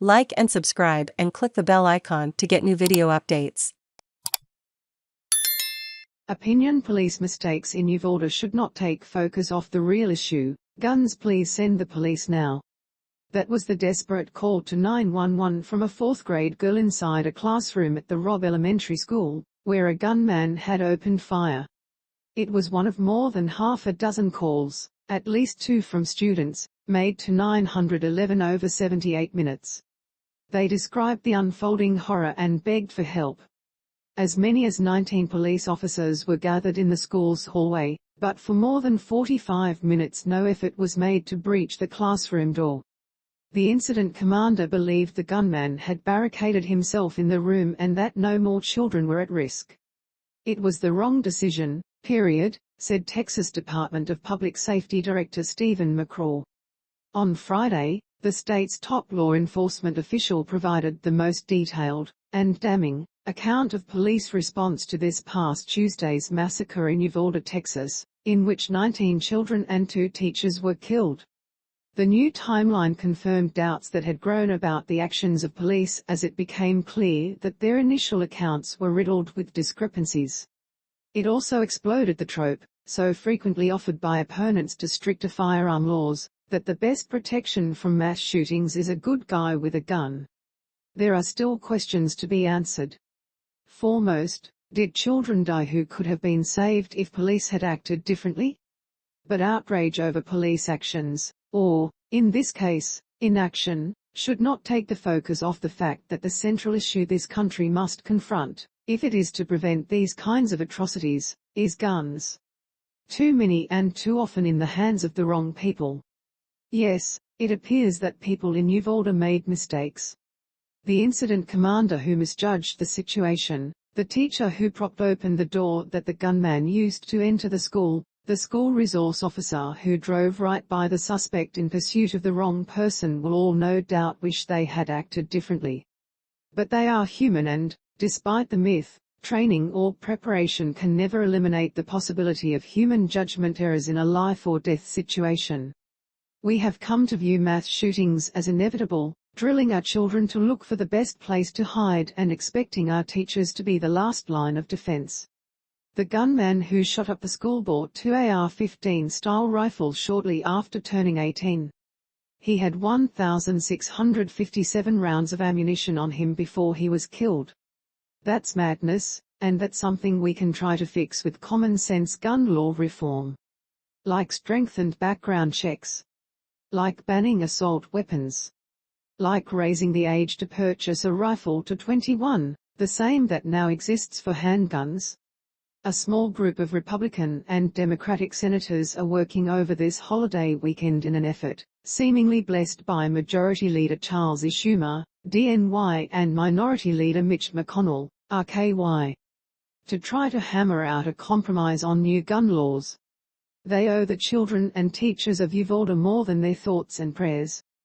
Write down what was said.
Like and subscribe and click the bell icon to get new video updates. Opinion police mistakes in Uvalde should not take focus off the real issue. Guns, please send the police now. That was the desperate call to 911 from a fourth-grade girl inside a classroom at the Robb Elementary School, where a gunman had opened fire. It was one of more than half a dozen calls, at least 2 from students, made to 911 over 78 minutes. They described the unfolding horror and begged for help. As many as 19 police officers were gathered in the school's hallway, but for more than 45 minutes no effort was made to breach the classroom door. The incident commander believed the gunman had barricaded himself in the room and that no more children were at risk. It was the wrong decision, period, said Texas Department of Public Safety Director Stephen McCraw. On Friday, the state's top law enforcement official provided the most detailed, and damning, account of police response to this past Tuesday's massacre in Uvalde, Texas, in which 19 children and 2 teachers were killed. The new timeline confirmed doubts that had grown about the actions of police as it became clear that their initial accounts were riddled with discrepancies. It also exploded the trope, so frequently offered by opponents to stricter firearm laws, that the best protection from mass shootings is a good guy with a gun. There are still questions to be answered. Foremost, did children die who could have been saved if police had acted differently? But outrage over police actions, or, in this case, inaction, should not take the focus off the fact that the central issue this country must confront, if it is to prevent these kinds of atrocities, is guns. Too many and too often in the hands of the wrong people. Yes, it appears that people in Uvalde made mistakes. The incident commander who misjudged the situation, the teacher who propped open the door that the gunman used to enter the school resource officer who drove right by the suspect in pursuit of the wrong person will all no doubt wish they had acted differently. But they are human and, despite the myth, training or preparation can never eliminate the possibility of human judgment errors in a life or death situation. We have come to view mass shootings as inevitable, drilling our children to look for the best place to hide and expecting our teachers to be the last line of defense. The gunman who shot up the school bought 2 AR-15 style rifles shortly after turning 18. He had 1,657 rounds of ammunition on him before he was killed. That's madness, and that's something we can try to fix with common sense gun law reform. Like strengthened background checks. Like banning assault weapons. Like raising the age to purchase a rifle to 21, the same that now exists for handguns. A small group of Republican and Democratic senators are working over this holiday weekend in an effort, seemingly blessed by Majority Leader Charles E. Schumer, DNY, and Minority Leader Mitch McConnell, RKY, to try to hammer out a compromise on new gun laws. They owe the children and teachers of Uvalde more than their thoughts and prayers.